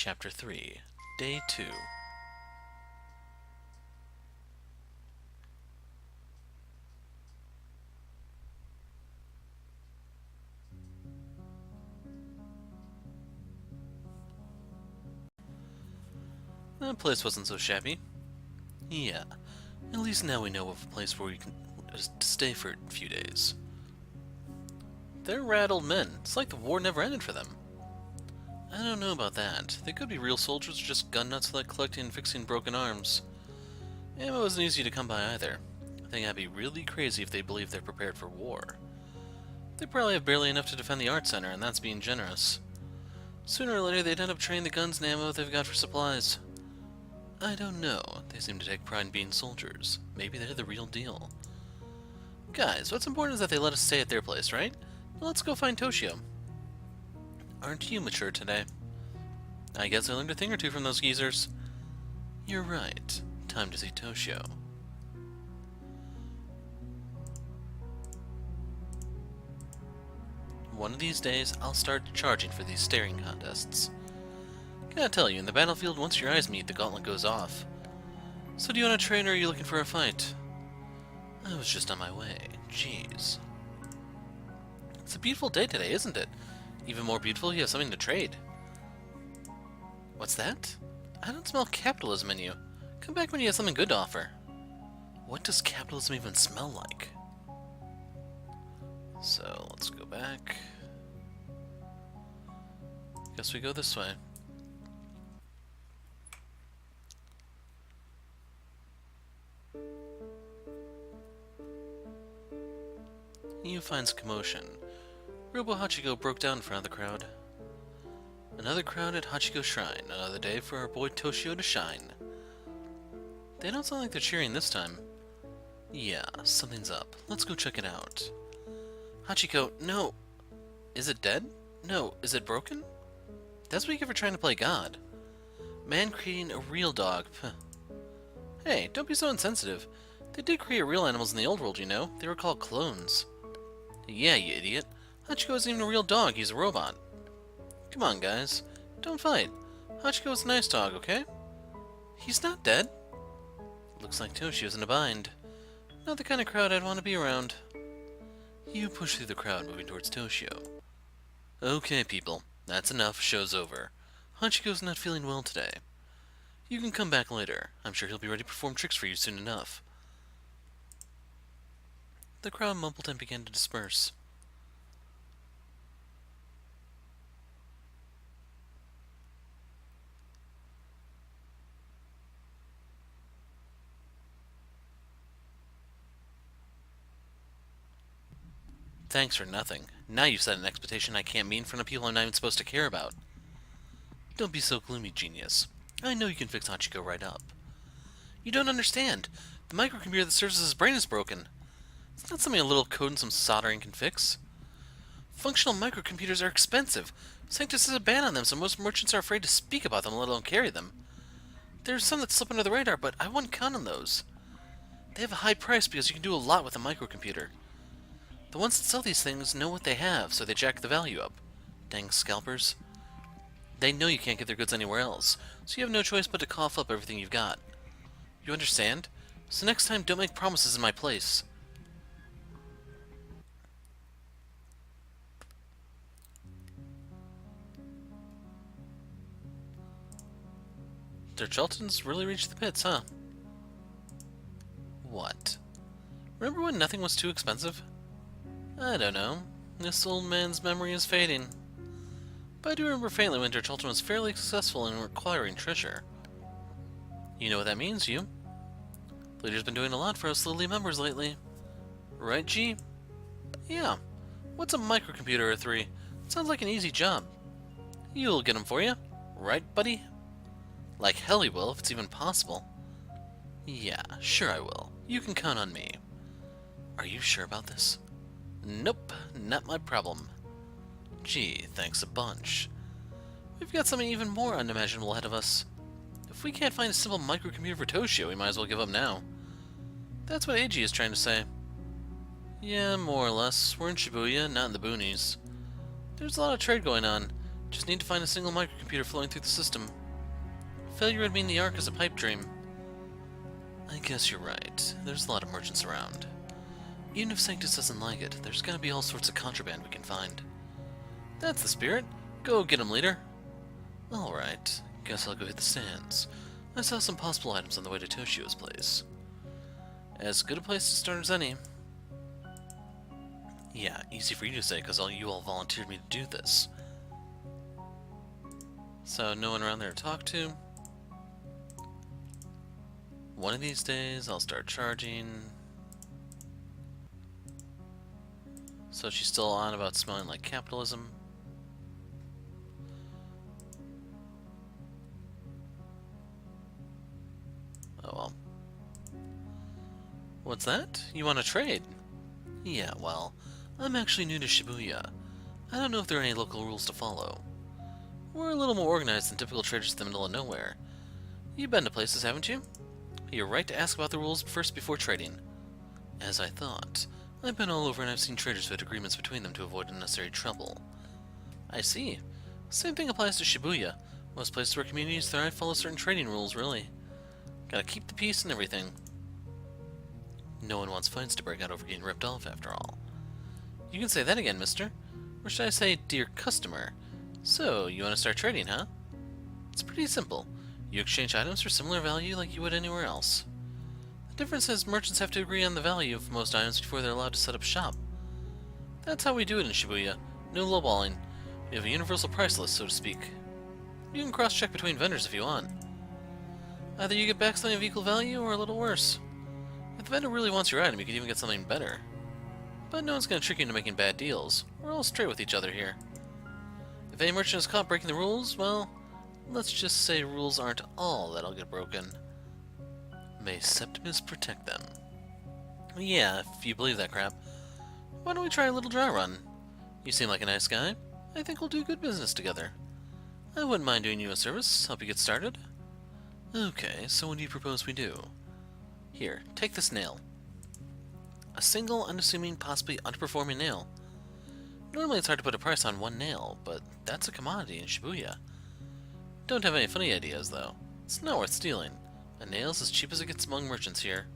Chapter 3, Day 2. That place wasn't so shabby. Yeah, at least now we know of a place where we can stay for a few days. They're rad old men. It's like the war never ended for them. I don't know about that. They could be real soldiers or just gun nuts like collecting and fixing broken arms. Ammo isn't easy to come by either. I think I'd be really crazy if they believe they're prepared for war. They probably have barely enough to defend the art center, and that's being generous. Sooner or later they'd end up trading the guns and ammo they've got for supplies. I don't know. They seem to take pride in being soldiers. Maybe they're the real deal. Guys, what's important is that they let us stay at their place, right? Let's go find Toshio. Aren't you mature today? I guess I learned a thing or two from those geezers. You're right. Time to see Toshio. One of these days, I'll start charging for these staring contests. Gotta tell you, in the battlefield, once your eyes meet, the gauntlet goes off. So do you want to train, or are you looking for a fight? I was just on my way. Jeez. It's a beautiful day today, isn't it? Even more beautiful, you have something to trade. What's that? I don't smell capitalism in you. Come back when you have something good to offer. What does capitalism even smell like? So, let's go back. Guess we go this way. Yu finds commotion. Robo Hachiko broke down in front of the crowd. Another crowd at Hachiko's shrine. Another day for our boy Toshio to shine. They don't sound like they're cheering this time. Yeah, something's up. Let's go check it out. Hachiko, no! Is it dead? No, is it broken? That's what you get for trying to play God. Man creating a real dog. Puh. Hey, don't be so insensitive. They did create real animals in the old world, you know. They were called clones. Yeah, you idiot. Hachiko isn't even a real dog, he's a robot. Come on, guys. Don't fight. Hachiko's a nice dog, okay? He's not dead. Looks like Toshio's in a bind. Not the kind of crowd I'd want to be around. You push through the crowd, moving towards Toshio. Okay, people. That's enough. Show's over. Hachiko's not feeling well today. You can come back later. I'm sure he'll be ready to perform tricks for you soon enough. The crowd mumbled and began to disperse. Thanks for nothing. Now you've set an expectation I can't meet in front of people I'm not even supposed to care about. Don't be so gloomy, genius. I know you can fix Hachiko right up. You don't understand. The microcomputer that serves as his brain is broken. It's not something a little code and some soldering can fix. Functional microcomputers are expensive. Sanctus has a ban on them, so most merchants are afraid to speak about them, let alone carry them. There's some that slip under the radar, but I wouldn't count on those. They have a high price because you can do a lot with a microcomputer. The ones that sell these things know what they have, so they jack the value up. Dang scalpers. They know you can't get their goods anywhere else, so you have no choice but to cough up everything you've got. You understand? So next time, don't make promises in my place. Derchelton's really reached the pits, huh? What? Remember when nothing was too expensive? I don't know. This old man's memory is fading. But I do remember faintly when Derchelton was fairly successful in acquiring treasure. You know what that means, you? The leader's been doing a lot for us Lily members lately. Right, G? Yeah. What's a microcomputer or three? Sounds like an easy job. You'll get 'em for you. Right, buddy? Like hell he will, if it's even possible. Yeah, sure I will. You can count on me. Are you sure about this? Nope, not my problem. Gee, thanks a bunch. We've got something even more unimaginable ahead of us. If we can't find a simple microcomputer for Toshio, we might as well give up now. That's what Eiji is trying to say. Yeah, more or less. We're in Shibuya, not in the boonies. There's a lot of trade going on. Just need to find a single microcomputer flowing through the system. Failure would mean the Ark is a pipe dream. I guess you're right. There's a lot of merchants around. Even if Sanctus doesn't like it, there's gotta be all sorts of contraband we can find. That's the spirit. Go get him, leader. Alright, guess I'll go hit the stands. I saw some possible items on the way to Toshio's place. As good a place to start as any. Yeah, easy for you to say, because you all volunteered me to do this. So, no one around there to talk to. One of these days, I'll start charging. So she's still on about smelling like capitalism. Oh well. What's that? You want to trade? Yeah, well, I'm actually new to Shibuya. I don't know if there are any local rules to follow. We're a little more organized than typical traders in the middle of nowhere. You've been to places, haven't you? You're right to ask about the rules first before trading. As I thought. I've been all over and I've seen traders who had agreements between them to avoid unnecessary trouble. I see. Same thing applies to Shibuya. Most places where communities thrive follow certain trading rules, really. Gotta keep the peace and everything. No one wants fights to break out over getting ripped off, after all. You can say that again, mister. Or should I say, dear customer? So, you want to start trading, huh? It's pretty simple. You exchange items for similar value like you would anywhere else. The difference is merchants have to agree on the value of most items before they're allowed to set up shop. That's how we do it in Shibuya. No lowballing. We have a universal price list, so to speak. You can cross-check between vendors if you want. Either you get back something of equal value, or a little worse. If the vendor really wants your item, you could even get something better. But no one's going to trick you into making bad deals. We're all straight with each other here. If any merchant is caught breaking the rules, well, let's just say rules aren't all that'll get broken. May Septimus protect them. Yeah, if you believe that crap. Why don't we try a little dry run? You seem like a nice guy. I think we'll do good business together. I wouldn't mind doing you a service, help you get started. Okay, so what do you propose we do? Here, take this nail. A single, unassuming, possibly underperforming nail. Normally it's hard to put a price on one nail, but that's a commodity in Shibuya. Don't have any funny ideas, though. It's not worth stealing. A nail's as cheap as it gets among merchants here.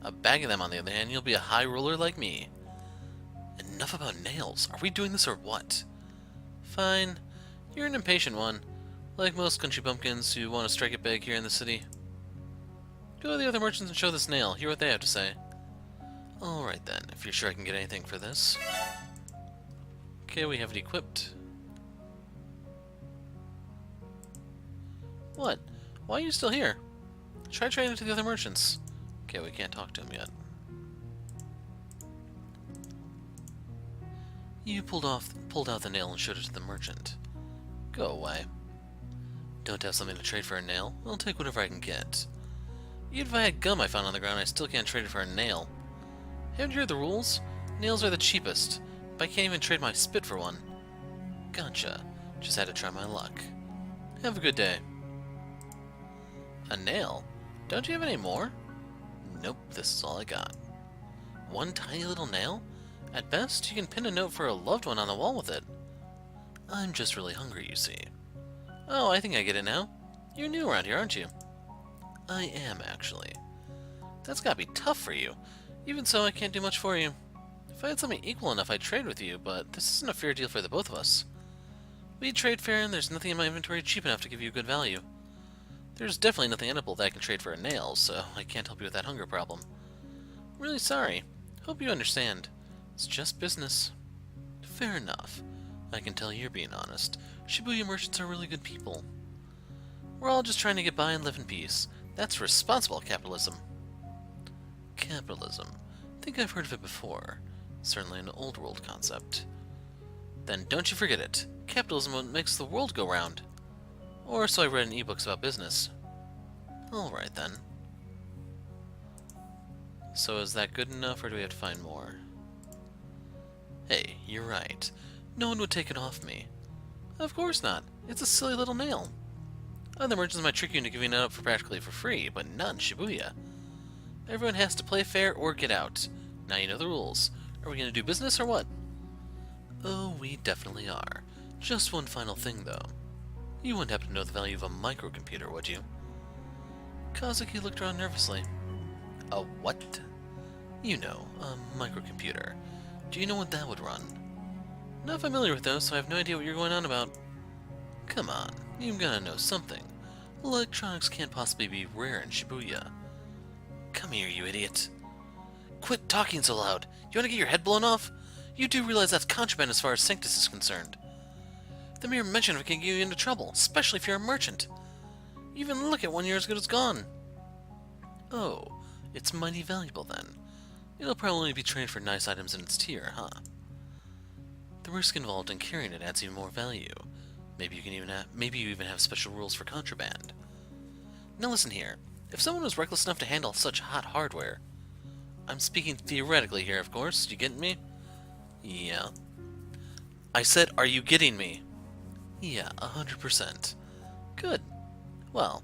A bag of them, on the other hand, you'll be a high roller like me. Enough about nails. Are we doing this or what? Fine. You're an impatient one. Like most country bumpkins who want to strike it big here in the city. Go to the other merchants and show this nail. Hear what they have to say. Alright then, if you're sure I can get anything for this. Okay, we have it equipped. What? Why are you still here? Try trading to the other merchants. Okay, we can't talk to him yet. You pulled out the nail and showed it to the merchant. Go away. Don't have something to trade for a nail? I'll take whatever I can get. Even if I had gum I found on the ground, I still can't trade it for a nail. Haven't you heard the rules? Nails are the cheapest, but I can't even trade my spit for one. Gotcha. Just had to try my luck. Have a good day. A nail? Don't you have any more? Nope, this is all I got. One tiny little nail? At best, you can pin a note for a loved one on the wall with it. I'm just really hungry, you see. Oh, I think I get it now. You're new around here, aren't you? I am, actually. That's gotta be tough for you. Even so, I can't do much for you. If I had something equal enough, I'd trade with you, but this isn't a fair deal for the both of us. We trade fair, and there's nothing in my inventory cheap enough to give you good value. There's definitely nothing edible that I can trade for a nail, so I can't help you with that hunger problem. I'm really sorry. Hope you understand. It's just business. Fair enough. I can tell you're being honest. Shibuya merchants are really good people. We're all just trying to get by and live in peace. That's responsible capitalism. Capitalism. Think I've heard of it before. Certainly an old world concept. Then don't you forget it. Capitalism is what makes the world go round. Or so I read in ebooks about business. Alright then. So is that good enough, or do we have to find more? Hey, you're right. No one would take it off me. Of course not. It's a silly little nail. Other merchants might trick you into giving it up for practically for free, but not in Shibuya. Everyone has to play fair or get out. Now you know the rules. Are we going to do business or what? Oh, we definitely are. Just one final thing, though. You wouldn't happen to know the value of a microcomputer, would you? Kazuki looked around nervously. A what? You know, a microcomputer. Do you know what that would run? Not familiar with those, so I have no idea what you're going on about. Come on, you've gotta know something. Electronics can't possibly be rare in Shibuya. Come here, you idiot. Quit talking so loud. You wanna get your head blown off? You do realize that's contraband as far as Sanctus is concerned. The mere mention of it can get you into trouble, especially if you're a merchant. Even look at one year as good as gone. Oh, it's mighty valuable then. It'll probably be traded for nice items in its tier, huh? The risk involved in carrying it adds even more value. Maybe you even have special rules for contraband. Now listen here. If someone was reckless enough to handle such hot hardware, I'm speaking theoretically here, of course. You getting me? Yeah. I said, are you getting me? Yeah, 100%. Good. Well,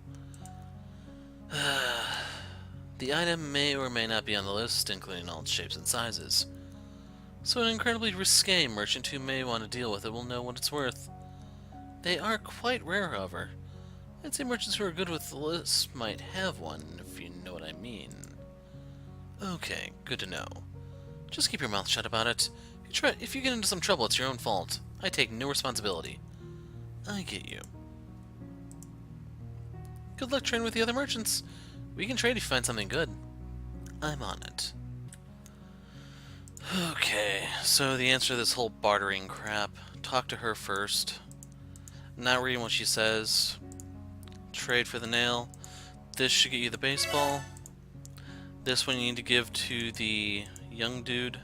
the item may or may not be on the list, including all its shapes and sizes. So an incredibly risque merchant who may want to deal with it will know what it's worth. They are quite rare, however. I'd say merchants who are good with the list might have one, if you know what I mean. Okay, good to know. Just keep your mouth shut about it. If you get into some trouble, it's your own fault. I take no responsibility. I get you. Good luck trading with the other merchants. We can trade if you find something good. I'm on it. Okay, so the answer to this whole bartering crap. Talk to her first. Not reading what she says. Trade for the nail. This should get you the baseball. This one you need to give to the young dude.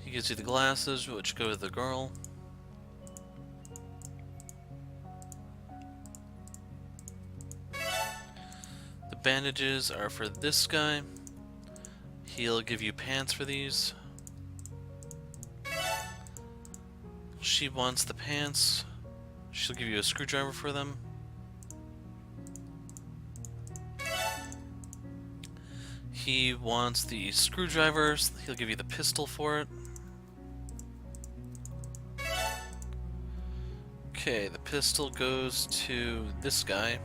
He gives you the glasses, which go to the girl. The bandages are for this guy. He'll give you pants for these. She wants the pants. She'll give you a screwdriver for them. He wants the screwdrivers. He'll give you the pistol for it. Okay, the pistol goes to this guy.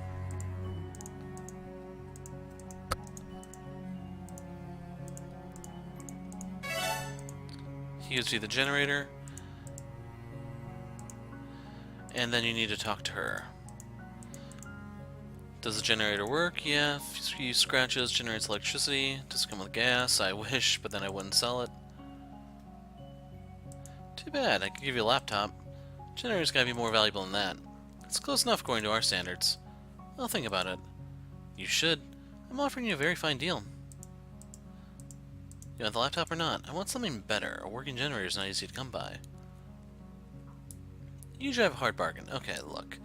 He gives you the generator. And then you need to talk to her. Does the generator work? Yeah. If you scratches, generates electricity. Does it come with gas? I wish, but then I wouldn't sell it. Too bad. I could give you a laptop. Generator's gotta be more valuable than that. It's close enough according to our standards. I'll think about it. You should. I'm offering you a very fine deal. You want the laptop or not? I want something better. A working generator's not easy to come by. You drive a hard bargain. Okay, look.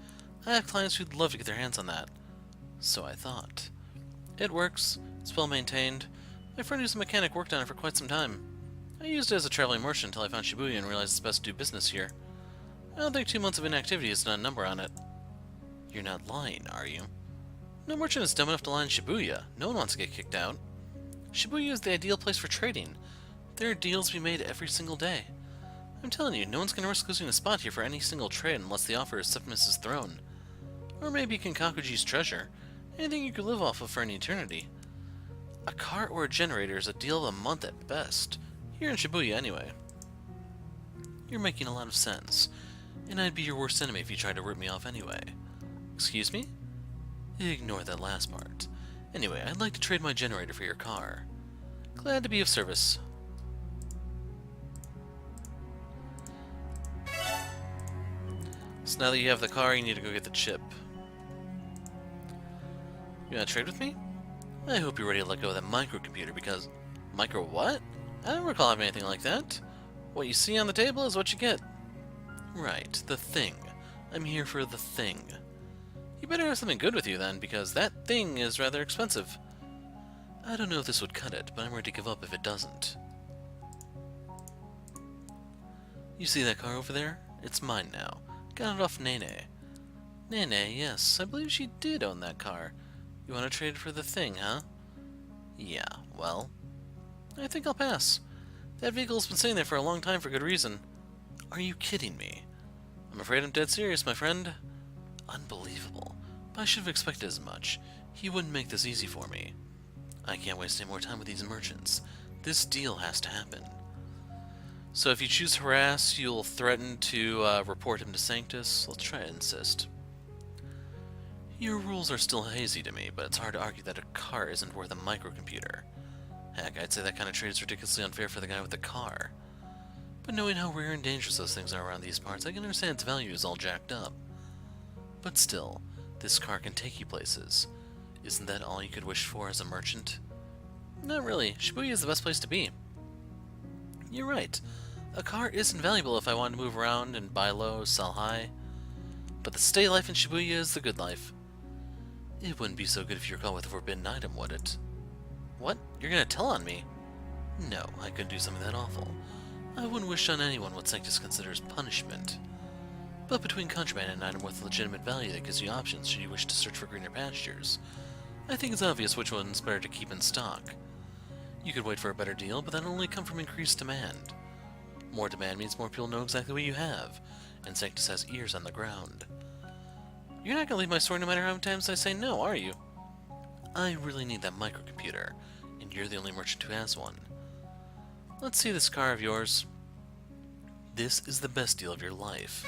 I have clients who'd love to get their hands on that. So I thought. It works. It's well maintained. My friend who's a mechanic worked on it for quite some time. I used it as a traveling merchant until I found Shibuya and realized it's best to do business here. I don't think 2 months of inactivity has done a number on it. You're not lying, are you? No merchant is dumb enough to lie in Shibuya. No one wants to get kicked out. Shibuya is the ideal place for trading. There are deals to be made every single day. I'm telling you, no one's going to risk losing a spot here for any single trade unless the offer is Septimus' throne. Or maybe Kinkakuji's treasure. Anything you could live off of for an eternity. A car or a generator is a deal of a month at best. Here in Shibuya, anyway. You're making a lot of sense. And I'd be your worst enemy if you tried to rip me off anyway. Excuse me? Ignore that last part. Anyway, I'd like to trade my generator for your car. Glad to be of service. So now that you have the car, you need to go get the chip. You wanna trade with me? I hope you're ready to let go of that microcomputer because... Micro what? I don't recall having anything like that. What you see on the table is what you get. Right, the thing. I'm here for the thing. You better have something good with you then, because that thing is rather expensive. I don't know if this would cut it, but I'm ready to give up if it doesn't. You see that car over there? It's mine now. Got it off Nene. Nene, yes, I believe she did own that car. You want to trade it for the thing, huh? Yeah, Well, I think I'll pass. That vehicle's been sitting there for a long time for good reason. Are you kidding me? I'm afraid I'm dead serious, my friend. Unbelievable. But I should have expected as much. He wouldn't make this easy for me. I can't waste any more time with these merchants. This deal has to happen. So if you choose harass, you'll threaten to report him to Sanctus. Let's try to insist. Your rules are still hazy to me, but it's hard to argue that a car isn't worth a microcomputer. Heck, I'd say that kind of trade is ridiculously unfair for the guy with the car. But knowing how rare and dangerous those things are around these parts, I can understand its value is all jacked up. But still, this car can take you places. Isn't that all you could wish for as a merchant? Not really. Shibuya is the best place to be. You're right. A car is invaluable if I want to move around and buy low, sell high. But the stay life in Shibuya is the good life. It wouldn't be so good if you're caught with a forbidden item, would it? What? You're gonna tell on me? No, I couldn't do something that awful. I wouldn't wish on anyone what Sanctus considers punishment. But between contraband and an item with legitimate value that gives you options should you wish to search for greener pastures, I think it's obvious which one's better to keep in stock. You could wait for a better deal, but that'll only come from increased demand. More demand means more people know exactly what you have, and Sanctus has ears on the ground. You're not gonna leave my store no matter how many times I say no, are you? I really need that microcomputer, and you're the only merchant who has one. Let's see this car of yours. This is the best deal of your life.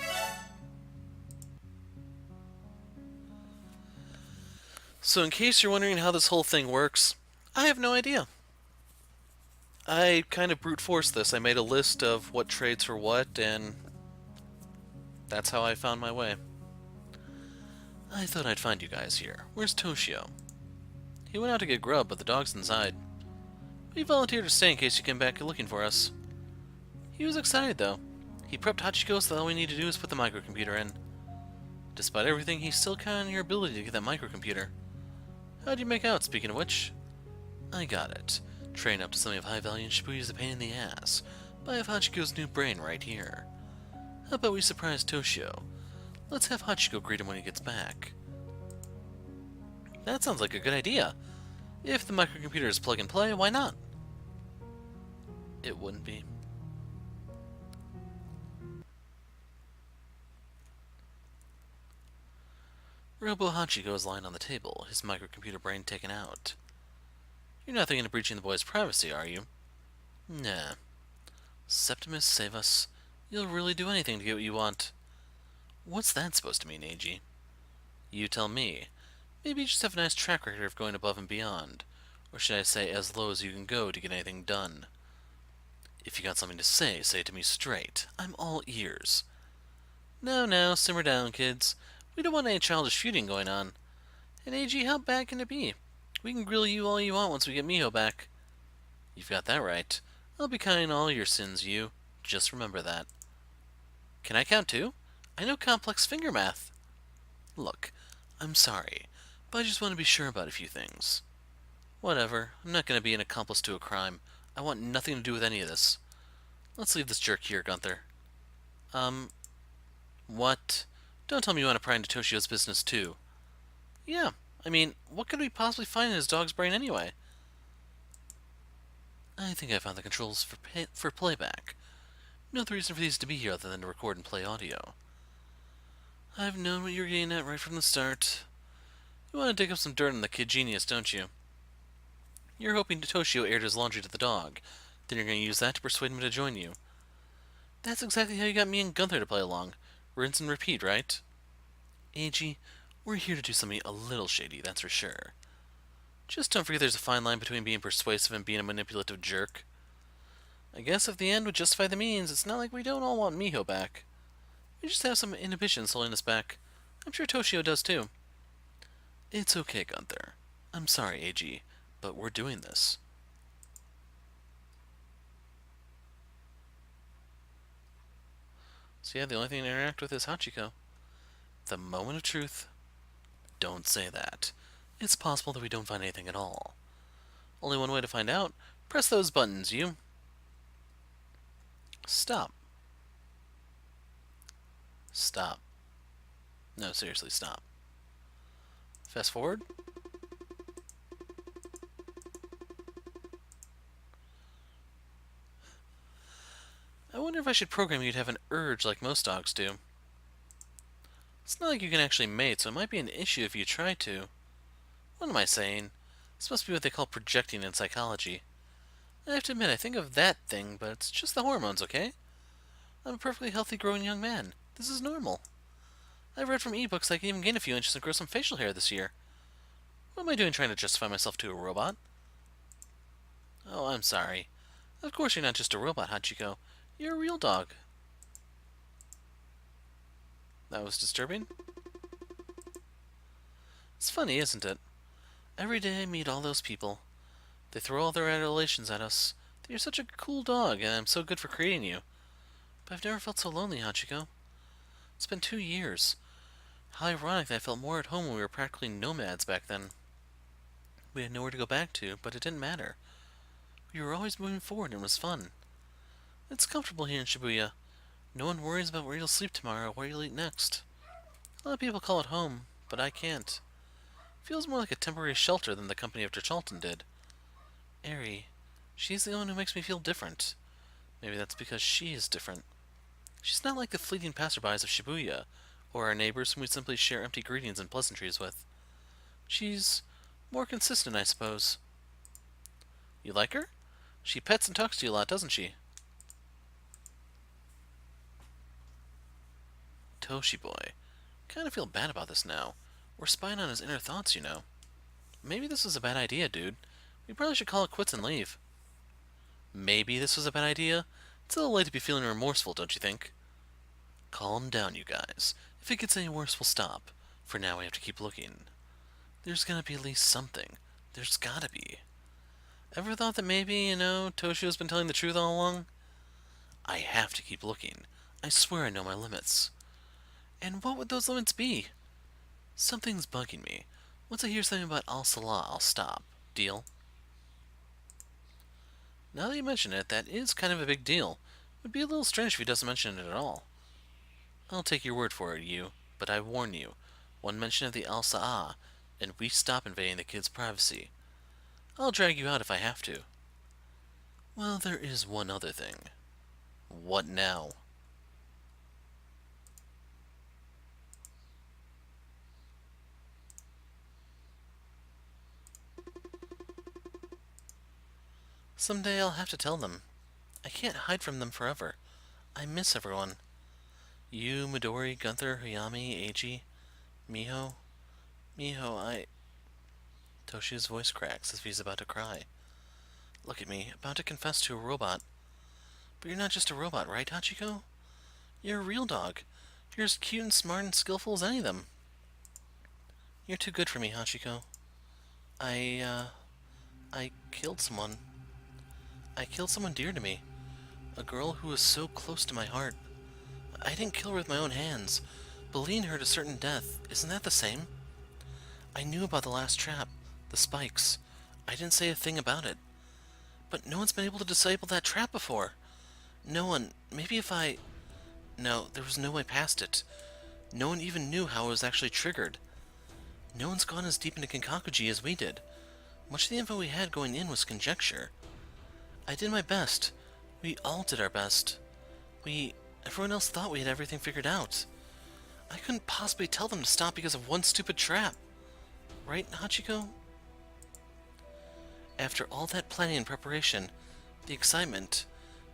So in case you're wondering how this whole thing works, I have no idea. I kind of brute forced this. I made a list of what trades for what, and that's how I found my way. I thought I'd find you guys here. Where's Toshio? He went out to get grub, but the dog's inside. He volunteered to stay in case you came back looking for us. He was excited, though. He prepped Hachiko so that all we need to do is put the microcomputer in. Despite everything, he's still counting on your ability to get that microcomputer. How'd you make out, speaking of which? I got it. Train up to something of high value and Shibuya's a pain in the ass, but I have Hachiko's new brain right here. How about we surprise Toshio? Let's have Hachiko greet him when he gets back. That sounds like a good idea. If the microcomputer is plug and play, why not? It wouldn't be. Robo Hachiko is lying on the table, his microcomputer brain taken out. You're not thinking of breaching the boy's privacy, are you? Nah. Septimus, save us. You'll really do anything to get what you want. What's that supposed to mean, AG? You tell me. Maybe you just have a nice track record of going above and beyond. Or should I say as low as you can go to get anything done? If you got something to say it to me straight. I'm all ears. Now, simmer down, kids. We don't want any childish feuding going on. And AG, how bad can it be? We can grill you all you want once we get Miho back. You've got that right. I'll be counting all your sins, you. Just remember that. Can I count too? I know complex finger math. Look, I'm sorry, but I just want to be sure about a few things. Whatever, I'm not going to be an accomplice to a crime. I want nothing to do with any of this. Let's leave this jerk here, Gunther. What? Don't tell me you want to pry into Toshio's business too. Yeah, I mean, what could we possibly find in his dog's brain anyway? I think I found the controls for playback. No other reason for these to be here other than to record and play audio. I've known what you were getting at right from the start. You want to dig up some dirt on the kid genius, don't you? You're hoping Toshio aired his laundry to the dog. Then you're going to use that to persuade him to join you. That's exactly how you got me and Gunther to play along. Rinse and repeat, right? AG, we're here to do something a little shady, that's for sure. Just don't forget there's a fine line between being persuasive and being a manipulative jerk. I guess if the end would justify the means, it's not like we don't all want Miho back. We just have some inhibitions holding us back. I'm sure Toshio does too. It's okay, Gunther. I'm sorry, AG, but we're doing this. So yeah, the only thing to interact with is Hachiko. The moment of truth. Don't say that. It's possible that we don't find anything at all. Only one way to find out. Press those buttons, you. Stop. Stop. No, seriously, stop. Fast forward. wonder if I should program you to have an urge like most dogs do. It's not like you can actually mate, so it might be an issue if you try to. What am I saying? This must be what they call projecting in psychology. I have to admit, I think of that thing, but it's just the hormones, okay? I'm a perfectly healthy growing young man. This is normal. I've read from ebooks I can even gain a few inches and grow some facial hair this year. What am I doing trying to justify myself to a robot? Oh, I'm sorry. Of course you're not just a robot, Hachiko. You're a real dog. That was disturbing. It's funny, isn't it? Every day I meet all those people. They throw all their adulations at us. That you're such a cool dog, and I'm so good for creating you. But I've never felt so lonely, Hachiko. It's been 2 years. How ironic that I felt more at home when we were practically nomads back then. We had nowhere to go back to, but it didn't matter. We were always moving forward and it was fun. It's comfortable here in Shibuya. No one worries about where you'll sleep tomorrow or where you'll eat next. A lot of people call it home, but I can't. It feels more like a temporary shelter than the company of Charlton did. Eri, she's the one who makes me feel different. Maybe that's because she is different. She's not like the fleeting passerbys of Shibuya, or our neighbors whom we simply share empty greetings and pleasantries with. She's more consistent, I suppose. You like her? She pets and talks to you a lot, doesn't she? Toshi boy. Kinda feel bad about this now. We're spying on his inner thoughts, you know. Maybe this was a bad idea, dude. We probably should call it quits and leave. Maybe this was a bad idea? It's a little late to be feeling remorseful, don't you think? Calm down, you guys. If it gets any worse, we'll stop. For now, we have to keep looking. There's gonna be at least something. There's gotta be. Ever thought that maybe, Toshio's been telling the truth all along? I have to keep looking. I swear I know my limits. And what would those limits be? Something's bugging me. Once I hear something about Al-Salah, I'll stop. Deal? Now that you mention it, that is kind of a big deal. It would be a little strange if he doesn't mention it at all. I'll take your word for it, but I warn you, one mention of the Al-Salah, and we stop invading the kid's privacy. I'll drag you out if I have to. Well, there is one other thing. What now? Someday I'll have to tell them. I can't hide from them forever. I miss everyone. You, Midori, Gunther, Huyami, Eiji, Miho. Toshio's voice cracks as if he's about to cry. Look at me, about to confess to a robot. But you're not just a robot, right, Hachiko? You're a real dog. You're as cute and smart and skillful as any of them. You're too good for me, Hachiko. I killed someone. I killed someone dear to me. A girl who was so close to my heart. I didn't kill her with my own hands, but leading her to certain death, isn't that the same? I knew about the last trap, the spikes. I didn't say a thing about it. But no one's been able to disable that trap before. No one. Maybe if I... No, there was no way past it. No one even knew how it was actually triggered. No one's gone as deep into Kinkakuji as we did. Much of the info we had going in was conjecture. I did my best. We all did our best. Everyone else thought we had everything figured out. I couldn't possibly tell them to stop because of one stupid trap. Right, Hachiko? After all that planning and preparation, the excitement,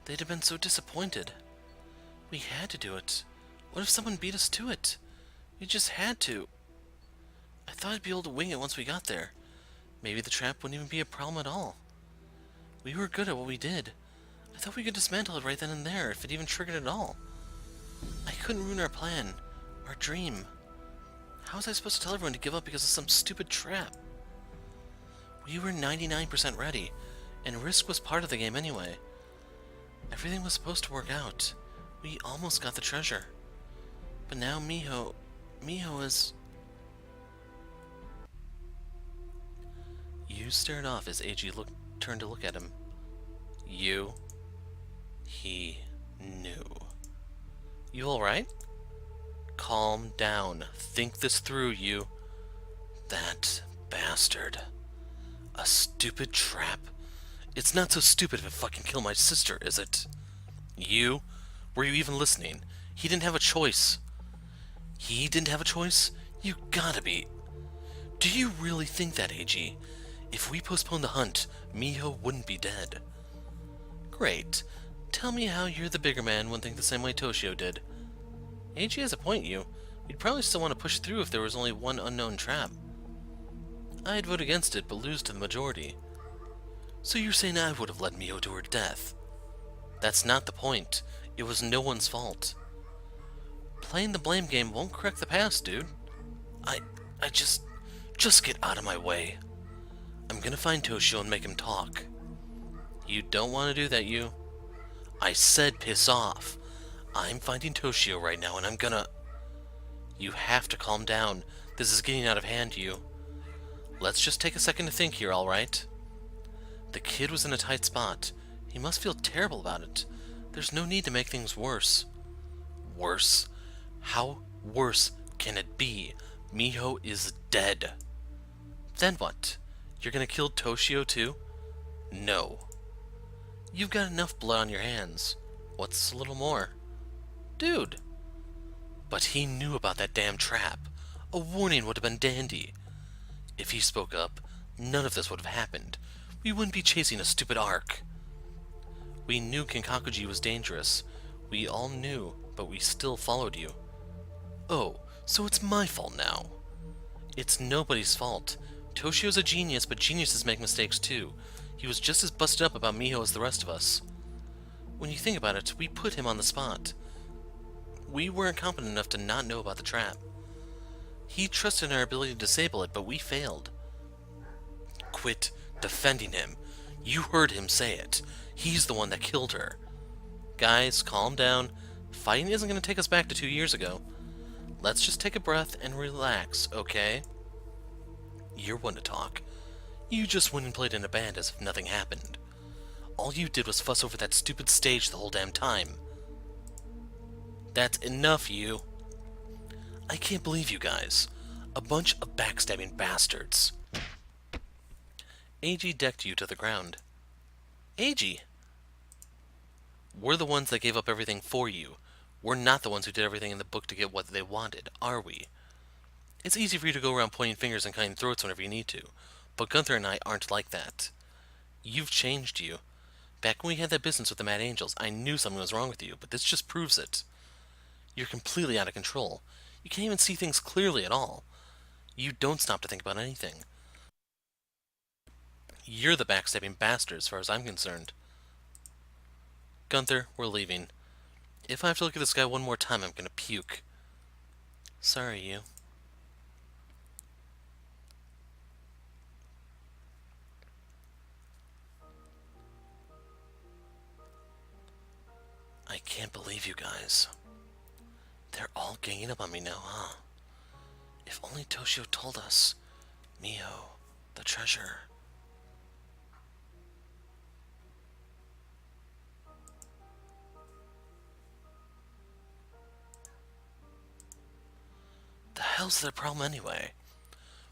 they'd have been so disappointed. We had to do it. What if someone beat us to it? We just had to. I thought I'd be able to wing it once we got there. Maybe the trap wouldn't even be a problem at all. We were good at what we did. I thought we could dismantle it right then and there, if it even triggered at all. I couldn't ruin our plan, our dream. How was I supposed to tell everyone to give up because of some stupid trap? We were 99% ready, and risk was part of the game anyway. Everything was supposed to work out. We almost got the treasure. But now Miho is... You stared off as Eiji turned to look at him. He knew. You alright? Calm down. Think this through, you. That bastard. A stupid trap? It's not so stupid if I fucking kill my sister, is it? You? Were you even listening? He didn't have a choice. He didn't have a choice? You gotta be. Do you really think that, AG? If we postponed the hunt, Miho wouldn't be dead. Great. Tell me how you're the bigger man wouldn't think the same way Toshio did. AG has a point, you. We'd probably still want to push through if there was only one unknown trap. I'd vote against it, but lose to the majority. So you're saying I would have led Miho to her death? That's not the point. It was no one's fault. Playing the blame game won't correct the past, dude. I just get out of my way. I'm gonna find Toshio and make him talk. You don't want to do that, you. I said piss off. I'm finding Toshio right now and I'm gonna... You have to calm down. This is getting out of hand, you. Let's just take a second to think here, alright? The kid was in a tight spot. He must feel terrible about it. There's no need to make things worse. Worse? How worse can it be? Miho is dead. Then what? You're gonna kill Toshio too? No. You've got enough blood on your hands. What's a little more? Dude. But he knew about that damn trap. A warning would have been dandy. If he spoke up, none of this would have happened. We wouldn't be chasing a stupid ark. We knew Kinkakuji was dangerous. We all knew, but we still followed you. Oh, so it's my fault now. It's nobody's fault. Toshio's a genius, but geniuses make mistakes too. He was just as busted up about Miho as the rest of us. When you think about it, we put him on the spot. We weren't competent enough to not know about the trap. He trusted in our ability to disable it, but we failed. Quit defending him. You heard him say it. He's the one that killed her. Guys, calm down. Fighting isn't going to take us back to 2 years ago. Let's just take a breath and relax, okay? You're one to talk. You just went and played in a band as if nothing happened. All you did was fuss over that stupid stage the whole damn time. That's enough, you. I can't believe you guys. A bunch of backstabbing bastards. AG decked you to the ground. AG? We're the ones that gave up everything for you. We're not the ones who did everything in the book to get what they wanted, are we? It's easy for you to go around pointing fingers and cutting throats whenever you need to, but Gunther and I aren't like that. You've changed, you. Back when we had that business with the Mad Angels, I knew something was wrong with you, but this just proves it. You're completely out of control. You can't even see things clearly at all. You don't stop to think about anything. You're the backstabbing bastard as far as I'm concerned. Gunther, we're leaving. If I have to look at this guy one more time, I'm gonna puke. Sorry, you. I can't believe you guys. They're all ganging up on me now, huh? If only Toshio told us. Miho, the treasure. The hell's their problem anyway?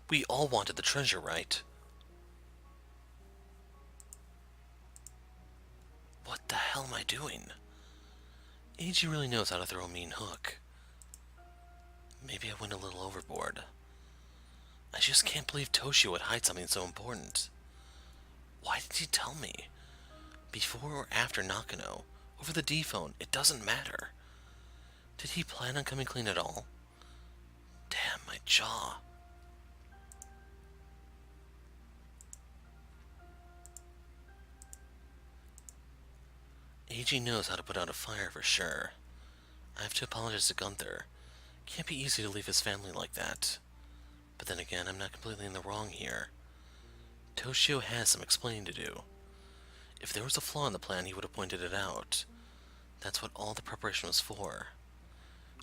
We all wanted the treasure, right? What the hell am I doing? AG really knows how to throw a mean hook. Maybe I went a little overboard. I just can't believe Toshio would hide something so important. Why did he tell me? Before or after Nakano? Over the D-phone? It doesn't matter. Did he plan on coming clean at all? Damn, my jaw. AG knows how to put out a fire for sure. I have to apologize to Gunther. Can't be easy to leave his family like that. But then again, I'm not completely in the wrong here. Toshio has some explaining to do. If there was a flaw in the plan, he would have pointed it out. That's what all the preparation was for.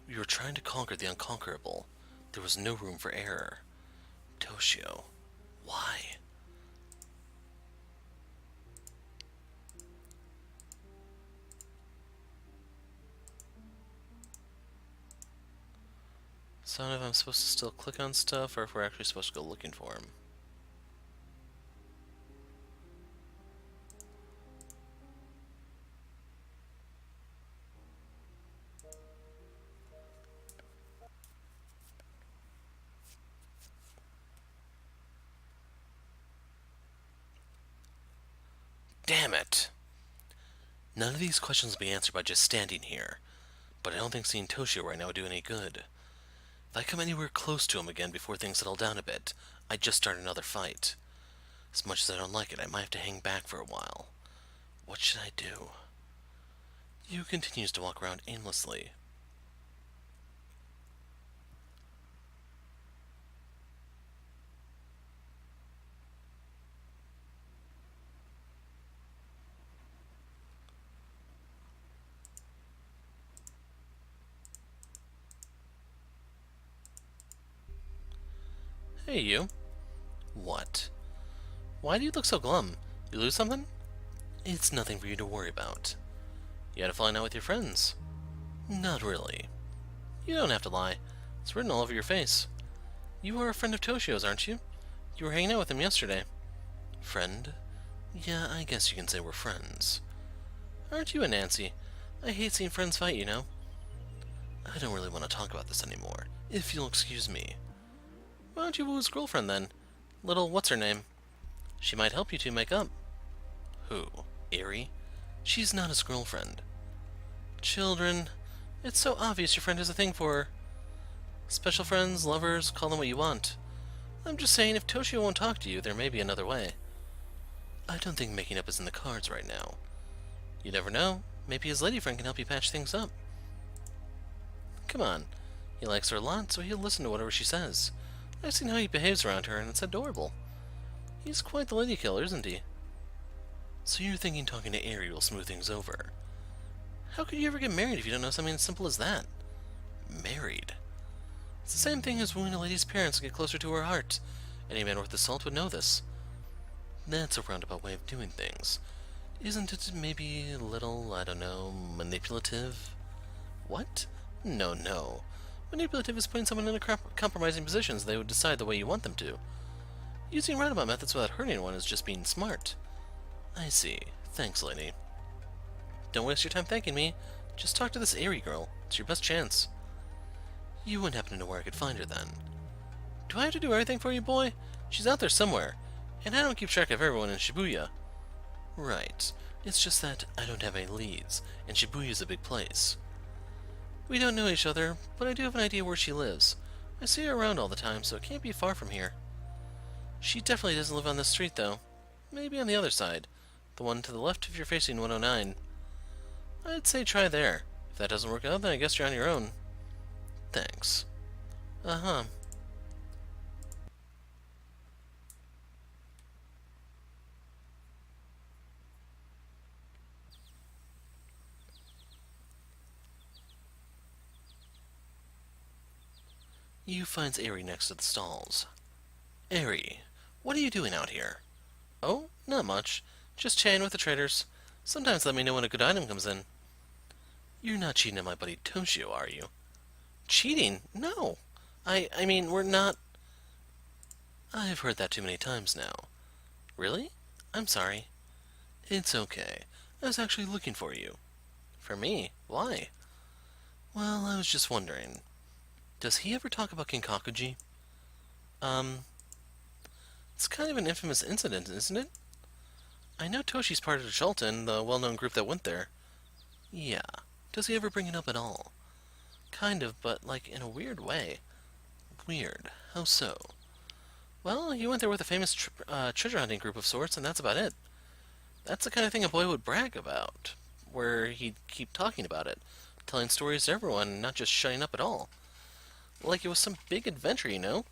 We were trying to conquer the unconquerable. There was no room for error. Toshio. Why? So I don't know if I'm supposed to still click on stuff or if we're actually supposed to go looking for him. Damn it! None of these questions will be answered by just standing here, but I don't think seeing Toshio right now would do any good. If I come anywhere close to him again before things settle down a bit, I'd just start another fight. As much as I don't like it, I might have to hang back for a while. What should I do? Yu continues to walk around aimlessly. Hey, you. What? Why do you look so glum? You lose something? It's nothing for you to worry about. You had a falling out with your friends? Not really. You don't have to lie. It's written all over your face. You are a friend of Toshio's, aren't you? You were hanging out with him yesterday. Friend? Yeah, I guess you can say we're friends. Aren't you a Nancy? I hate seeing friends fight, you know. I don't really want to talk about this anymore, if you'll excuse me. Why don't you woo his girlfriend then? Little what's-her-name? She might help you two make up. Who? Eri? She's not his girlfriend. Children, it's so obvious your friend has a thing for her. Special friends, lovers, call them what you want. I'm just saying, if Toshio won't talk to you, there may be another way. I don't think making up is in the cards right now. You never know. Maybe his lady friend can help you patch things up. Come on. He likes her a lot, so he'll listen to whatever she says. I've seen how he behaves around her, and it's adorable. He's quite the lady killer, isn't he? So you're thinking talking to Eri will smooth things over. How could you ever get married if you don't know something as simple as that? Married? It's the same thing as wooing a lady's parents to get closer to her heart. Any man worth the salt would know this. That's a roundabout way of doing things. Isn't it maybe a little, I don't know, manipulative? What? No, no. Manipulative is putting someone in a compromising position so they would decide the way you want them to. Using roundabout methods without hurting anyone is just being smart. I see. Thanks, lady. Don't waste your time thanking me. Just talk to this Eri girl. It's your best chance. You wouldn't happen to know where I could find her, then. Do I have to do everything for you, boy? She's out there somewhere, and I don't keep track of everyone in Shibuya. Right. It's just that I don't have any leads, and Shibuya's a big place. We don't know each other, but I do have an idea where she lives. I see her around all the time, so it can't be far from here. She definitely doesn't live on this street, though. Maybe on the other side. The one to the left if you're facing 109. I'd say try there. If that doesn't work out, then I guess you're on your own. Thanks. Uh-huh. Yu finds Eri next to the stalls. Eri, what are you doing out here? Oh, not much. Just chatting with the traders. Sometimes let me know when a good item comes in. You're not cheating on my buddy Toshio, are you? Cheating? No. I mean, we're not... I've heard that too many times now. Really? I'm sorry. It's okay. I was actually looking for you. For me? Why? Well, I was just wondering. Does he ever talk about Kinkakuji? It's kind of an infamous incident, isn't it? I know Toshi's part of Shulton, the well-known group that went there. Yeah. Does he ever bring it up at all? Kind of, but like in a weird way. Weird. How so? Well, he went there with a famous treasure hunting group of sorts, and that's about it. That's the kind of thing a boy would brag about, where he'd keep talking about it, telling stories to everyone, not just shutting up at all. Like it was some big adventure, you know?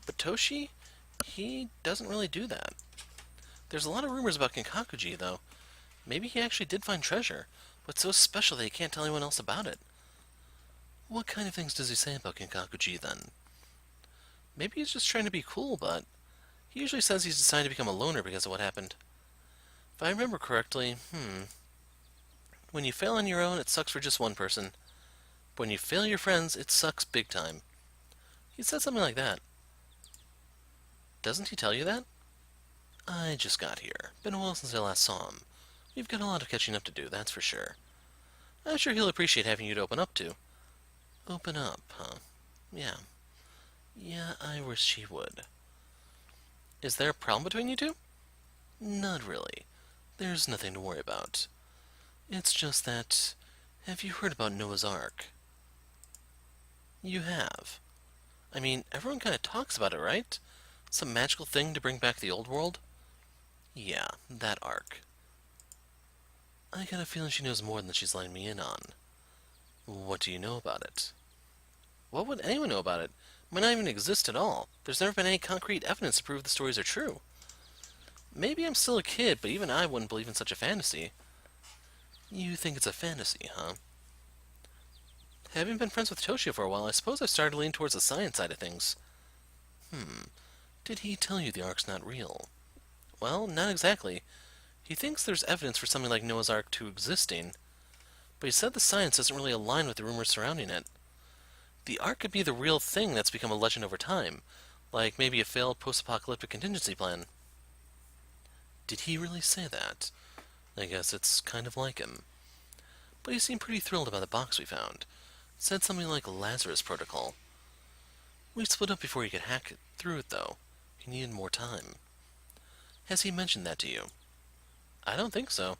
But Toshi, he doesn't really do that. There's a lot of rumors about Kinkakuji, though. Maybe he actually did find treasure, but it's so special that he can't tell anyone else about it. What kind of things does he say about Kinkakuji, then? Maybe he's just trying to be cool, but he usually says he's decided to become a loner because of what happened. If I remember correctly, when you fail on your own, it sucks for just one person. But when you fail your friends, it sucks big time. He said something like that. Doesn't he tell you that? I just got here. Been a while since I last saw him. We've got a lot of catching up to do, that's for sure. I'm sure he'll appreciate having you to open up to. Open up, huh? Yeah. Yeah, I wish he would. Is there a problem between you two? Not really. There's nothing to worry about. It's just that... Have you heard about Noah's Ark? You have. I mean, everyone kind of talks about it, right? Some magical thing to bring back the old world? Yeah, that Ark. I got a feeling she knows more than she's letting me in on. What do you know about it? What would anyone know about it? It might not even exist at all. There's never been any concrete evidence to prove the stories are true. Maybe I'm still a kid, but even I wouldn't believe in such a fantasy. You think it's a fantasy, huh? Having been friends with Toshio for a while, I suppose I've started to lean towards the science side of things. Did he tell you the Ark's not real? Well, not exactly. He thinks there's evidence for something like Noah's Ark 2 existing, but he said the science doesn't really align with the rumors surrounding it. The Ark could be the real thing that's become a legend over time, like maybe a failed post-apocalyptic contingency plan. Did he really say that? I guess it's kind of like him. But he seemed pretty thrilled about the box we found. It said something like Lazarus Protocol. We split up before he could hack through it, though. He needed more time. Has he mentioned that to you? I don't think so.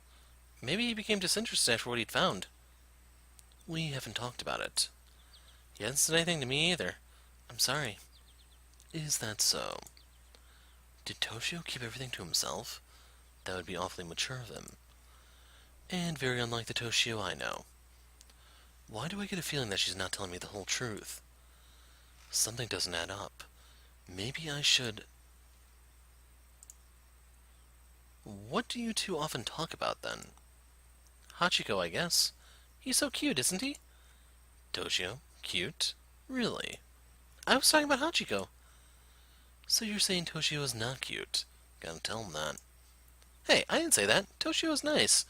Maybe he became disinterested after what he'd found. We haven't talked about it. He hasn't said anything to me either. I'm sorry. Is that so? Did Toshio keep everything to himself? That would be awfully mature of him. And very unlike the Toshio I know. Why do I get a feeling that she's not telling me the whole truth? Something doesn't add up. Maybe I should... What do you two often talk about, then? Hachiko, I guess. He's so cute, isn't he? Toshio? Cute? Really? I was talking about Hachiko. So you're saying Toshio is not cute. Gotta tell him that. Hey, I didn't say that. Toshio is nice.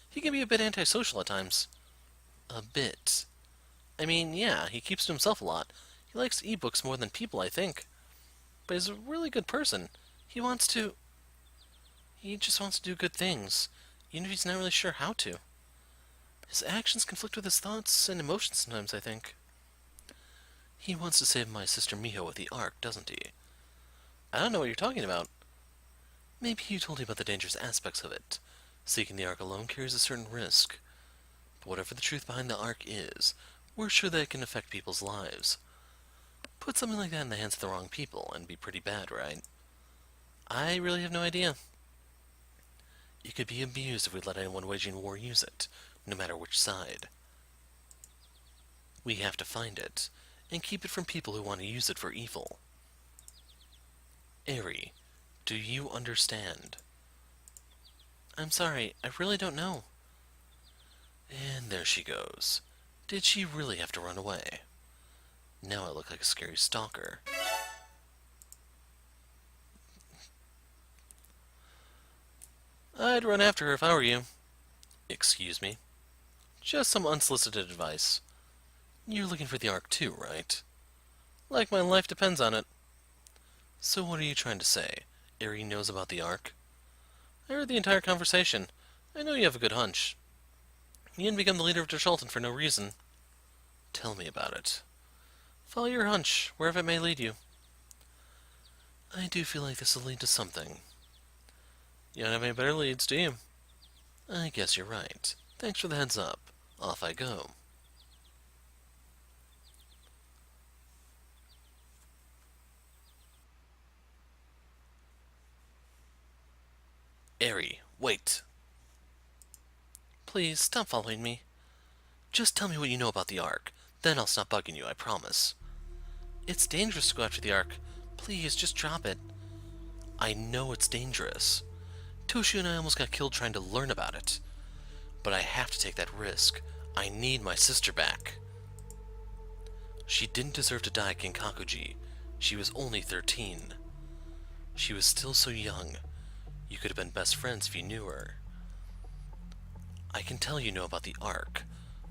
He can be a bit antisocial at times. A bit. I mean, yeah, he keeps to himself a lot. He likes e-books more than people, I think. But he's a really good person. He just wants to do good things, even if he's not really sure how to. His actions conflict with his thoughts and emotions sometimes, I think. He wants to save my sister Miho with the Ark, doesn't he? I don't know what you're talking about. Maybe you told me about the dangerous aspects of it. Seeking the Ark alone carries a certain risk. But whatever the truth behind the Ark is, we're sure that it can affect people's lives. Put something like that in the hands of the wrong people, and be pretty bad, right? I really have no idea. It could be abused if we let anyone waging war use it, no matter which side. We have to find it, and keep it from people who want to use it for evil. Eri, do you understand? I'm sorry, I really don't know. And there she goes. Did she really have to run away? Now I look like a scary stalker. I'd run after her if I were you. Excuse me? Just some unsolicited advice. You're looking for the Ark too, right? Like my life depends on it. So what are you trying to say? Eri knows about the Ark? I heard the entire conversation. I know you have a good hunch. You didn't become the leader of Dershulton for no reason. Tell me about it. Follow your hunch, wherever it may lead you. I do feel like this will lead to something. You don't have any better leads, do you? I guess you're right. Thanks for the heads up. Off I go. Eri, wait. Please, stop following me. Just tell me what you know about the Ark. Then I'll stop bugging you, I promise. It's dangerous to go after the Ark. Please, just drop it. I know it's dangerous. Toshio and I almost got killed trying to learn about it. But I have to take that risk. I need my sister back. She didn't deserve to die at Kinkakuji. She was only 13. She was still so young. You could have been best friends if you knew her. I can tell you know about the Ark.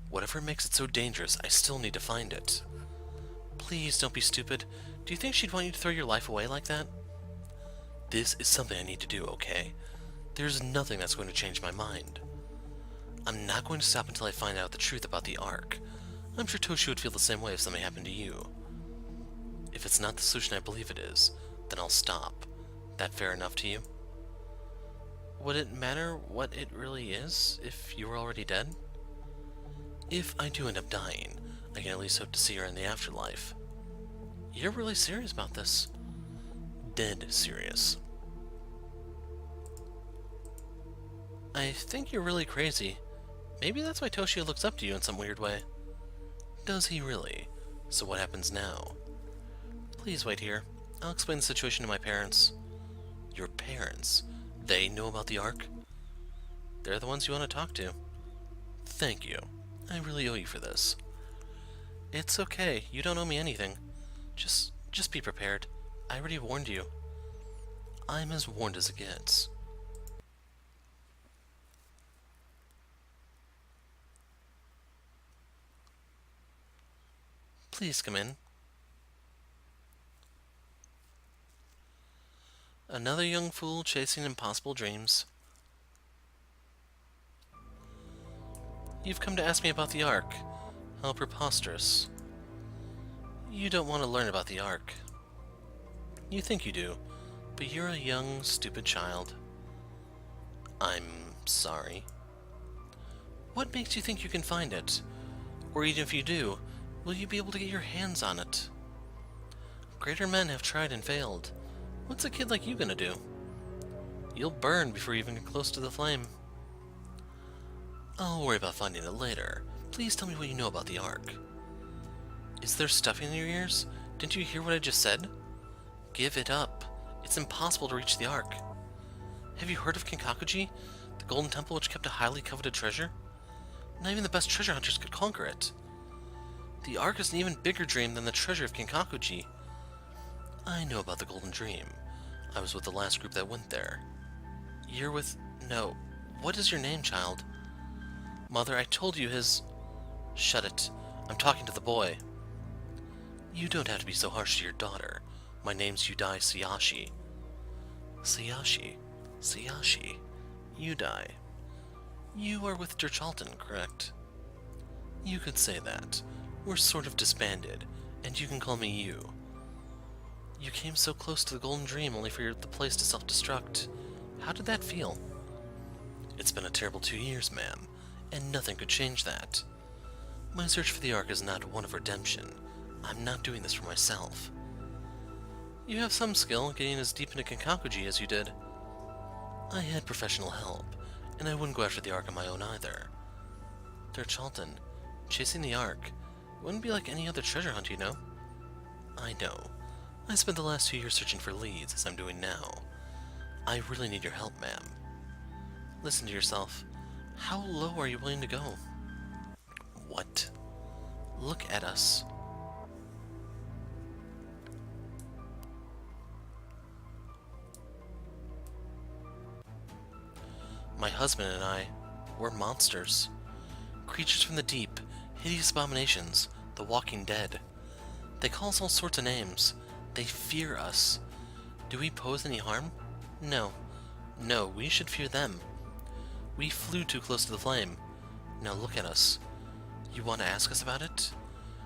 Whatever makes it so dangerous, I still need to find it. Please don't be stupid. Do you think she'd want you to throw your life away like that? This is something I need to do, okay? There's nothing that's going to change my mind. I'm not going to stop until I find out the truth about the Ark. I'm sure Toshio would feel the same way if something happened to you. If it's not the solution I believe it is, then I'll stop. That fair enough to you? Would it matter what it really is if you were already dead? If I do end up dying, I can at least hope to see her in the afterlife. You're really serious about this? Dead serious. I think you're really crazy. Maybe that's why Toshio looks up to you in some weird way. Does he really? So what happens now? Please wait here. I'll explain the situation to my parents. Your parents? They know about the Ark? They're the ones you want to talk to. Thank you. I really owe you for this. It's okay. You don't owe me anything. Just be prepared. I already warned you. I'm as warned as it gets. Please come in. Another young fool chasing impossible dreams. You've come to ask me about the Ark. How preposterous. You don't want to learn about the Ark. You think you do, but you're a young, stupid child. I'm sorry. What makes you think you can find it? Or even if you do, will you be able to get your hands on it? Greater men have tried and failed. What's a kid like you gonna do? You'll burn before you even get close to the flame. I'll worry about finding it later. Please tell me what you know about the Ark. Is there stuffing in your ears? Didn't you hear what I just said? Give it up. It's impossible to reach the Ark. Have you heard of Kinkakuji, the golden temple which kept a highly coveted treasure? Not even the best treasure hunters could conquer it. The Ark is an even bigger dream than the treasure of Kinkakuji. I know about the Golden Dream. I was with the last group that went there. You're with... No. What is your name, child? Mother, I told you his... Shut it. I'm talking to the boy. You don't have to be so harsh to your daughter. My name's Yudai Sayashi. Sayashi? Sayashi? Yudai. You are with Derchalton, correct? You could say that. We're sort of disbanded, and you can call me you. You came so close to the Golden Dream only for the place to self-destruct. How did that feel? It's been a terrible 2 years, ma'am, and nothing could change that. My search for the Ark is not one of redemption. I'm not doing this for myself. You have some skill getting as deep into Kinkakuji as you did. I had professional help, and I wouldn't go after the Ark on my own either. Derchalton, chasing the Ark wouldn't be like any other treasure hunt, you know? I know. I spent the last 2 years searching for leads, as I'm doing now. I really need your help, ma'am. Listen to yourself. How low are you willing to go? What? Look at us. My husband and I, we're monsters. Creatures from the deep, hideous abominations, the walking dead. They call us all sorts of names. They fear us. Do we pose any harm? No. No, we should fear them. We flew too close to the flame. Now look at us. You want to ask us about it?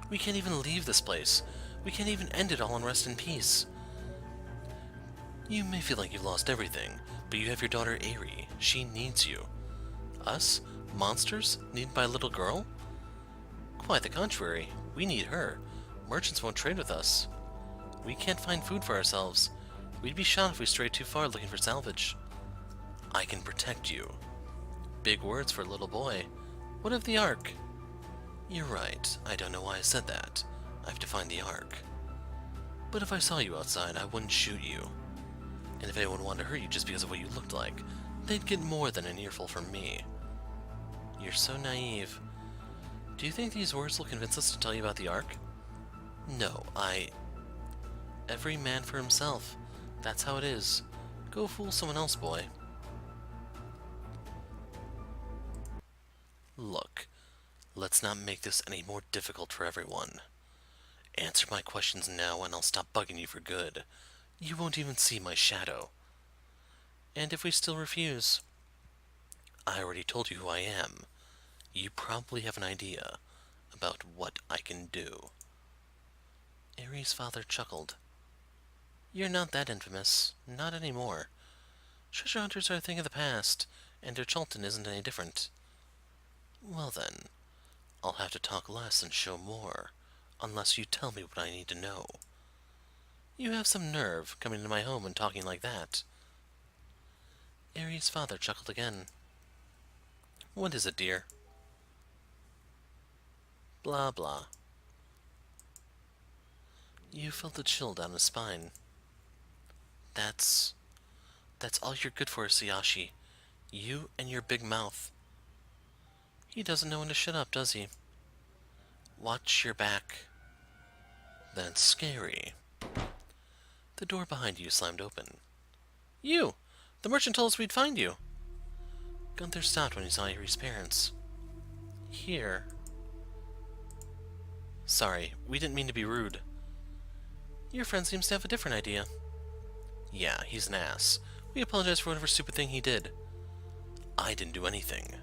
We can't even leave this place. We can't even end it all in rest and peace. You may feel like you've lost everything, but you have your daughter Airi. She needs you. Us? Monsters? Needed by a little girl? Quite the contrary. We need her. Merchants won't trade with us. We can't find food for ourselves. We'd be shot if we strayed too far looking for salvage. I can protect you. Big words for a little boy. What of the Ark? You're right. I don't know why I said that. I have to find the Ark. But if I saw you outside, I wouldn't shoot you. And if anyone wanted to hurt you just because of what you looked like, they'd get more than an earful from me. You're so naive. Do you think these words will convince us to tell you about the Ark? No, Every man for himself. That's how it is. Go fool someone else, boy. Look, let's not make this any more difficult for everyone. Answer my questions now and I'll stop bugging you for good. You won't even see my shadow. And if we still refuse, I already told you who I am. You probably have an idea about what I can do. Airi's father chuckled. You're not that infamous. Not anymore. Treasure hunters are a thing of the past, and their Chultan isn't any different. Well then, I'll have to talk less and show more, unless you tell me what I need to know. You have some nerve, coming into my home and talking like that. Aries' father chuckled again. What is it, dear? Blah, blah. You felt a chill down his spine. That's all you're good for, Sayashi. You and your big mouth. He doesn't know when to shut up, does he? Watch your back. That's scary. The door behind you slammed open. You! The merchant told us we'd find you. Gunther stopped when he saw Erie's parents. Here. Sorry, we didn't mean to be rude. Your friend seems to have a different idea. Yeah, he's an ass. We apologize for whatever stupid thing he did. I didn't do anything.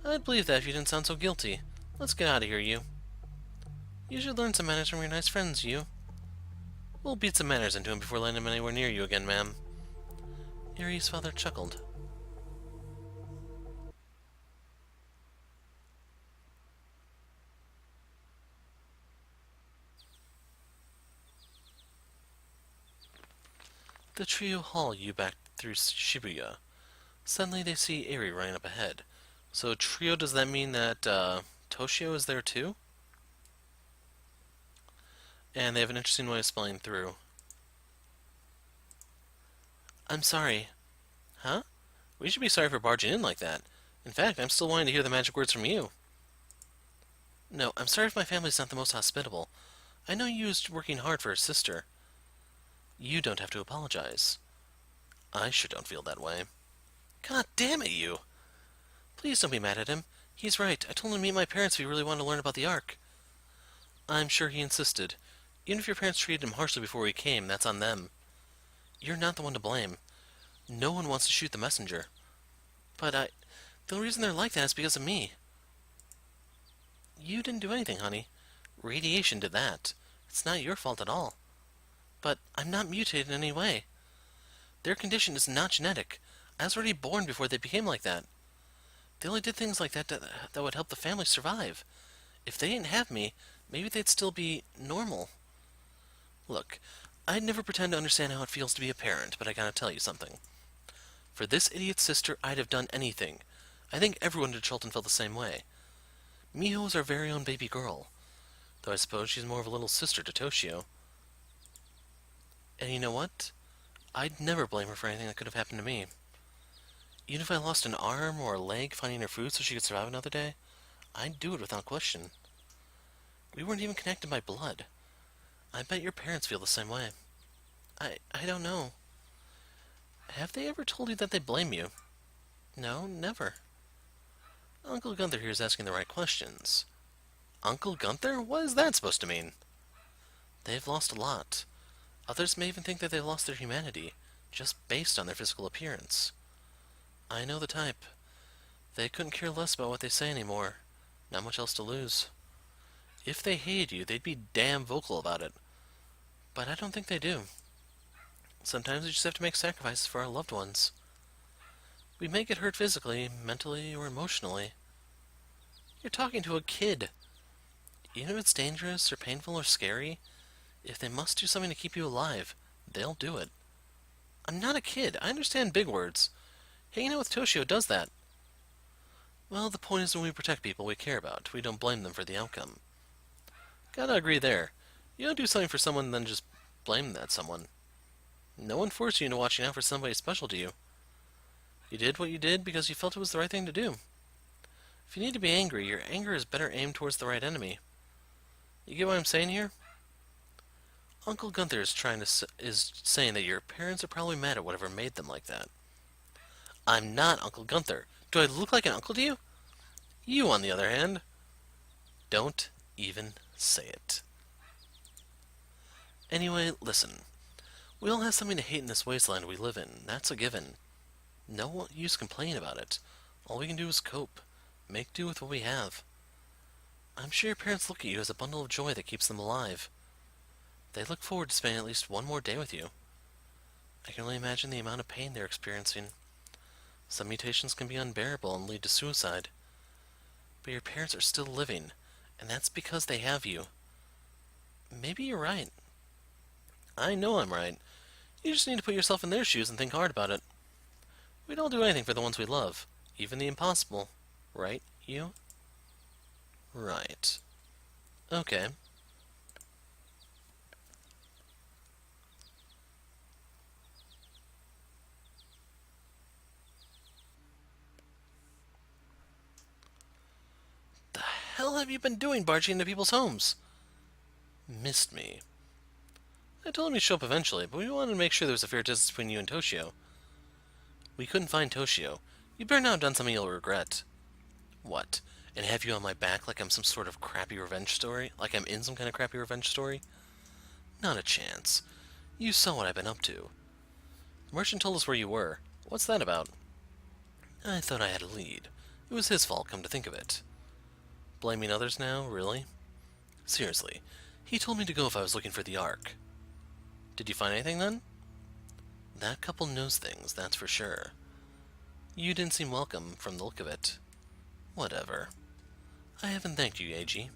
I'd believe that if you didn't sound so guilty. Let's get out of here, you. You should learn some manners from your nice friends, you. We'll beat some manners into him before letting him anywhere near you again, ma'am. Erie's father chuckled. The trio haul you back through Shibuya. Suddenly they see Eri running up ahead. So trio, does that mean that Toshio is there too? And they have an interesting way of spelling through. I'm sorry. Huh? We should be sorry for barging in like that. In fact, I'm still wanting to hear the magic words from you. No, I'm sorry if my family's not the most hospitable. I know you was working hard for her sister. You don't have to apologize. I sure don't feel that way. God damn it, you! Please don't be mad at him. He's right. I told him to meet my parents if he really wanted to learn about the Ark. I'm sure he insisted. Even if your parents treated him harshly before we came, that's on them. You're not the one to blame. No one wants to shoot the messenger. But the only reason they're like that is because of me. You didn't do anything, honey. Radiation did that. It's not your fault at all. But I'm not mutated in any way. Their condition is not genetic. I was already born before they became like that. They only did things like that that would help the family survive. If they didn't have me, maybe they'd still be normal. Look, I'd never pretend to understand how it feels to be a parent, but I gotta tell you something. For this idiot's sister, I'd have done anything. I think everyone at Chilton felt the same way. Miho is our very own baby girl, though I suppose she's more of a little sister to Toshio. And you know what? I'd never blame her for anything that could have happened to me. Even if I lost an arm or a leg finding her food so she could survive another day, I'd do it without question. We weren't even connected by blood. I bet your parents feel the same way. I don't know. Have they ever told you that they blame you? No, never. Uncle Gunther here is asking the right questions. Uncle Gunther? What is that supposed to mean? They've lost a lot. Others may even think that they've lost their humanity, just based on their physical appearance. I know the type. They couldn't care less about what they say anymore. Not much else to lose. If they hated you, they'd be damn vocal about it. But I don't think they do. Sometimes we just have to make sacrifices for our loved ones. We may get hurt physically, mentally, or emotionally. You're talking to a kid. Even if it's dangerous or painful or scary, if they must do something to keep you alive, they'll do it. I'm not a kid. I understand big words. Hanging out with Toshio does that. Well, the point is when we protect people we care about, we don't blame them for the outcome. Gotta agree there. You don't do something for someone and then just blame that someone. No one forced you into watching out for somebody special to you. You did what you did because you felt it was the right thing to do. If you need to be angry, your anger is better aimed towards the right enemy. You get what I'm saying here? Uncle Gunther is saying that your parents are probably mad at whatever made them like that. I'm not Uncle Gunther. Do I look like an uncle to you? You, on the other hand, don't even say it. Anyway, listen. We all have something to hate in this wasteland we live in. That's a given. No use complaining about it. All we can do is cope. Make do with what we have. I'm sure your parents look at you as a bundle of joy that keeps them alive. They look forward to spending at least one more day with you. I can only imagine the amount of pain they're experiencing. Some mutations can be unbearable and lead to suicide. But your parents are still living, and that's because they have you. Maybe you're right. I know I'm right. You just need to put yourself in their shoes and think hard about it. We'd all do anything for the ones we love, even the impossible. Right, you? Right. Okay. The hell have you been doing barging into people's homes? Missed me. I told him he'd show up eventually, but we wanted to make sure there was a fair distance between you and Toshio. We couldn't find Toshio. You better not have done something you'll regret. What? And have you on my back like I'm some sort of crappy revenge story? Like I'm in some kind of crappy revenge story? Not a chance. You saw what I've been up to. The merchant told us where you were. What's that about? I thought I had a lead. It was his fault, come to think of it. Blaming others now, really? Seriously, he told me to go if I was looking for the Ark. Did you find anything then? That couple knows things, that's for sure. You didn't seem welcome from the look of it. Whatever. I haven't thanked you, Eiji.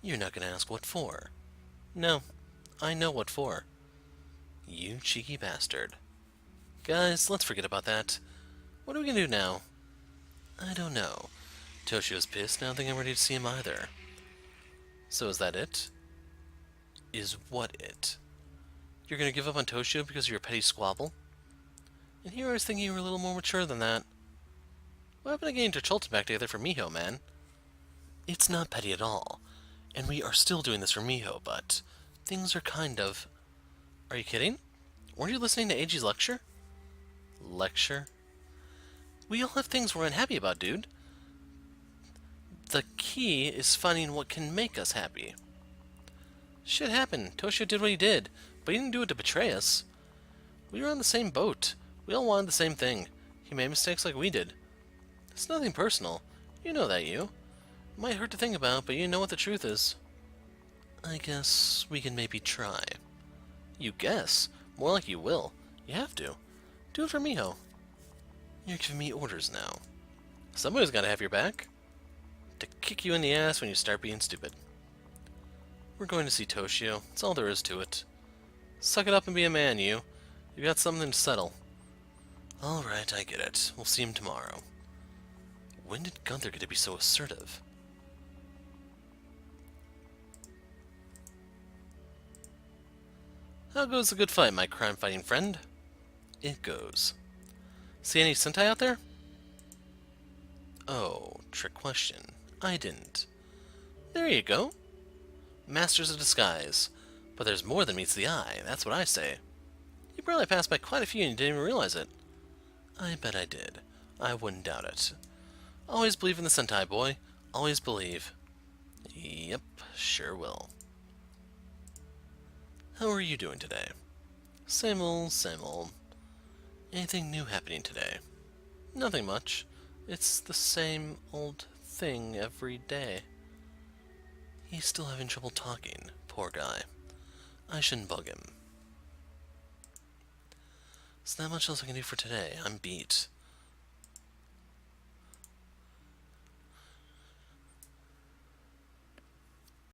You're not gonna ask what for. No, I know what for. You cheeky bastard. Guys, let's forget about that. What are we gonna do now? I don't know. Toshio's pissed, and I don't think I'm ready to see him either. So is that it? Is what it? You're gonna give up on Toshio because of your petty squabble? And here I was thinking you were a little more mature than that. What happened to getting Toshio back together for Miho, man? It's not petty at all. And we are still doing this for Miho, but things are kind of... Are you kidding? Weren't you listening to Eiji's lecture? Lecture? We all have things we're unhappy about, dude. The key is finding what can make us happy. Shit happened. Toshio did what he did, but he didn't do it to betray us. We were on the same boat. We all wanted the same thing. He made mistakes like we did. It's nothing personal. You know that, you. It might hurt to think about, but you know what the truth is. I guess we can maybe try. You guess? More like you will. You have to. Do it for Miho. You're giving me orders now. Somebody's gotta have your back. To kick you in the ass when you start being stupid. We're going to see Toshio. That's all there is to it. Suck it up and be a man, you. You've got something to settle. Alright, I get it. We'll see him tomorrow. When did Gunther get to be so assertive? How goes the good fight, my crime-fighting friend? It goes. See any Sentai out there? Oh, trick question. I didn't. There you go. Masters of disguise. But there's more than meets the eye, that's what I say. You probably passed by quite a few and you didn't even realize it. I bet I did. I wouldn't doubt it. Always believe in the Sentai, boy. Always believe. Yep, sure will. How are you doing today? Same old, same old. Anything new happening today? Nothing much. It's the same old thing every day. He's still having trouble talking, poor guy. I shouldn't bug him. There's not much else I can do for today. I'm beat.